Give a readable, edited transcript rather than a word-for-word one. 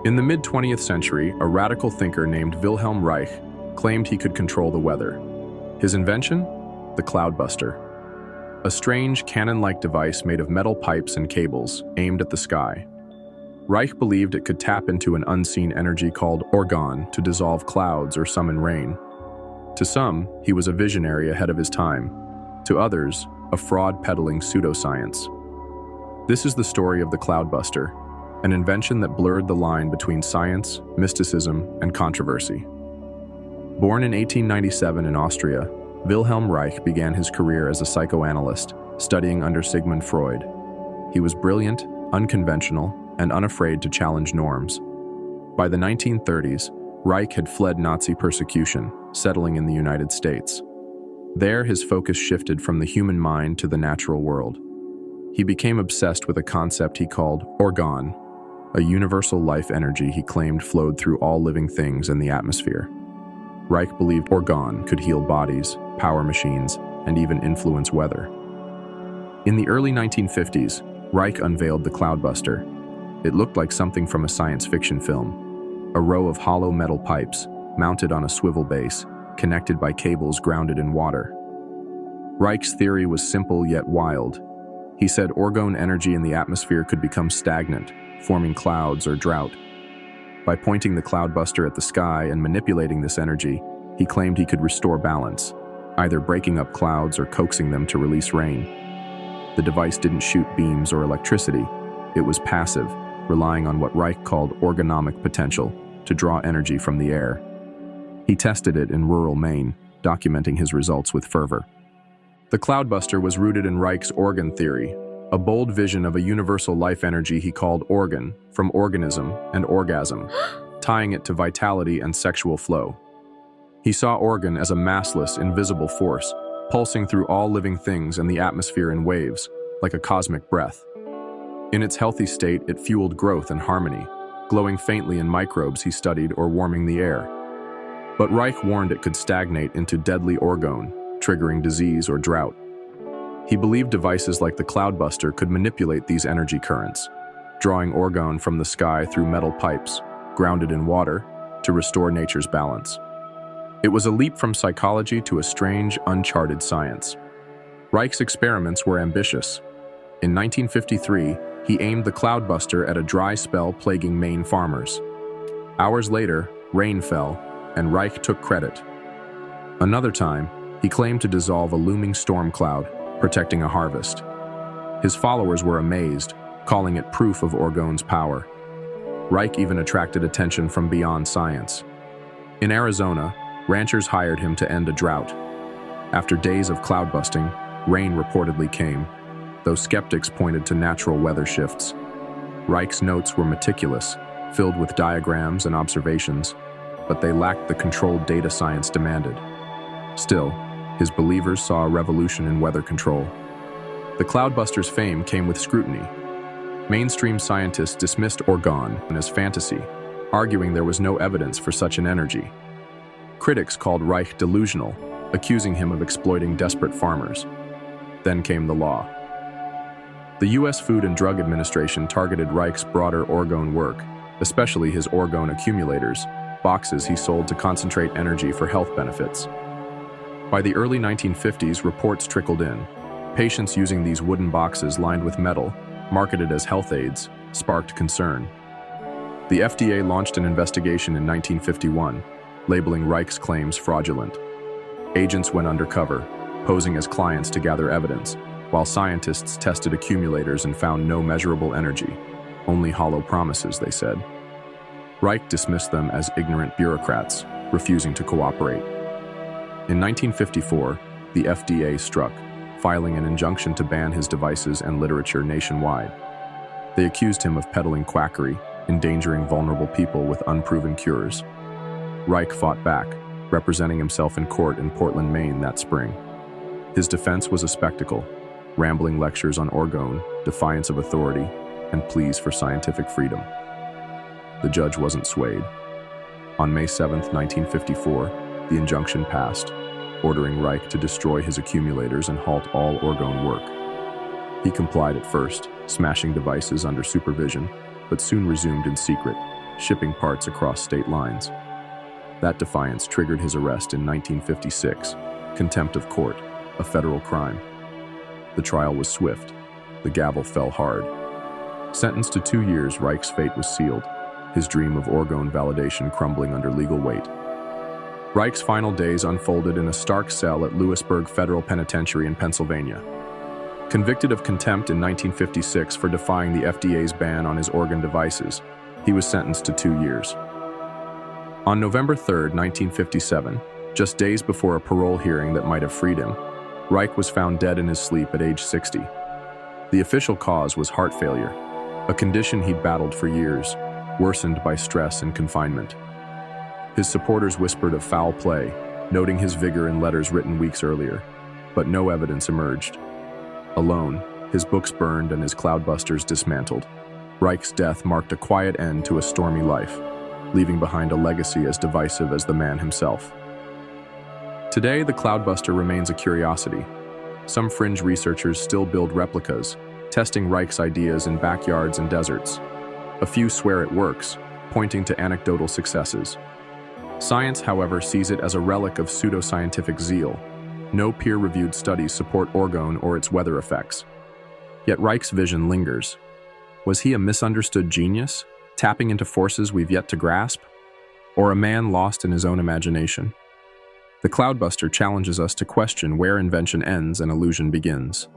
In the mid-20th century, a radical thinker named Wilhelm Reich claimed he could control the weather. His invention? The Cloudbuster. A strange, cannon-like device made of metal pipes and cables aimed at the sky. Reich believed it could tap into an unseen energy called Orgone to dissolve clouds or summon rain. To some, he was a visionary ahead of his time. To others, a fraud-peddling pseudoscience. This is the story of the Cloudbuster, an invention that blurred the line between science, mysticism, and controversy. Born in 1897 in Austria, Wilhelm Reich began his career as a psychoanalyst, studying under Sigmund Freud. He was brilliant, unconventional, and unafraid to challenge norms. By the 1930s, Reich had fled Nazi persecution, settling in the United States. There, his focus shifted from the human mind to the natural world. He became obsessed with a concept he called Orgone, a universal life energy he claimed flowed through all living things in the atmosphere. Reich believed Orgone could heal bodies, power machines, and even influence weather. In the early 1950s, Reich unveiled the Cloudbuster. It looked like something from a science fiction film. A row of hollow metal pipes, mounted on a swivel base, connected by cables grounded in water. Reich's theory was simple yet wild. He said Orgone energy in the atmosphere could become stagnant, forming clouds or drought. By pointing the Cloudbuster at the sky and manipulating this energy, he claimed he could restore balance, either breaking up clouds or coaxing them to release rain. The device didn't shoot beams or electricity. It was passive, relying on what Reich called orgonomic potential to draw energy from the air. He tested it in rural Maine, documenting his results with fervor. The Cloudbuster was rooted in Reich's organ theory, a bold vision of a universal life energy he called organ, from organism and orgasm, tying it to vitality and sexual flow. He saw organ as a massless, invisible force, pulsing through all living things and the atmosphere in waves, like a cosmic breath. In its healthy state, it fueled growth and harmony, glowing faintly in microbes he studied or warming the air. But Reich warned it could stagnate into deadly orgone, triggering disease or drought. He believed devices like the Cloudbuster could manipulate these energy currents, drawing orgone from the sky through metal pipes, grounded in water, to restore nature's balance. It was a leap from psychology to a strange, uncharted science. Reich's experiments were ambitious. In 1953, he aimed the Cloudbuster at a dry spell plaguing Maine farmers. Hours later, rain fell, and Reich took credit. Another time, he claimed to dissolve a looming storm cloud, protecting a harvest. His followers were amazed, calling it proof of Orgone's power. Reich even attracted attention from beyond science. In Arizona, ranchers hired him to end a drought. After days of cloudbusting, rain reportedly came, though skeptics pointed to natural weather shifts. Reich's notes were meticulous, filled with diagrams and observations, but they lacked the controlled data science demanded. Still, his believers saw a revolution in weather control. The Cloudbuster's fame came with scrutiny. Mainstream scientists dismissed Orgone as fantasy, arguing there was no evidence for such an energy. Critics called Reich delusional, accusing him of exploiting desperate farmers. Then came the law. The U.S. Food and Drug Administration targeted Reich's broader Orgone work, especially his Orgone accumulators, boxes he sold to concentrate energy for health benefits. By the early 1950s, reports trickled in. Patients using these wooden boxes lined with metal, marketed as health aids, sparked concern. The FDA launched an investigation in 1951, labeling Reich's claims fraudulent. Agents went undercover, posing as clients to gather evidence, while scientists tested accumulators and found no measurable energy, only hollow promises, they said. Reich dismissed them as ignorant bureaucrats, refusing to cooperate. In 1954, the FDA struck, filing an injunction to ban his devices and literature nationwide. They accused him of peddling quackery, endangering vulnerable people with unproven cures. Reich fought back, representing himself in court in Portland, Maine that spring. His defense was a spectacle, rambling lectures on Orgone, defiance of authority, and pleas for scientific freedom. The judge wasn't swayed. On May 7, 1954, the injunction passed, ordering Reich to destroy his accumulators and halt all Orgone work. He complied at first, smashing devices under supervision, but soon resumed in secret, shipping parts across state lines. That defiance triggered his arrest in 1956, contempt of court, a federal crime. The trial was swift. The gavel fell hard. Sentenced to 2 years, Reich's fate was sealed, his dream of Orgone validation crumbling under legal weight. Reich's final days unfolded in a stark cell at Lewisburg Federal Penitentiary in Pennsylvania. Convicted of contempt in 1956 for defying the FDA's ban on his organ devices, he was sentenced to 2 years. On November 3, 1957, just days before a parole hearing that might have freed him, Reich was found dead in his sleep at age 60. The official cause was heart failure, a condition he'd battled for years, worsened by stress and confinement. His supporters whispered of foul play, noting his vigor in letters written weeks earlier, but no evidence emerged. Alone, his books burned and his Cloudbusters dismantled. Reich's death marked a quiet end to a stormy life, leaving behind a legacy as divisive as the man himself. Today, the Cloudbuster remains a curiosity. Some fringe researchers still build replicas, testing Reich's ideas in backyards and deserts. A few swear it works, pointing to anecdotal successes. Science, however, sees it as a relic of pseudoscientific zeal. No peer-reviewed studies support Orgone or its weather effects. Yet Reich's vision lingers. Was he a misunderstood genius, tapping into forces we've yet to grasp? Or a man lost in his own imagination? The Cloudbuster challenges us to question where invention ends and illusion begins.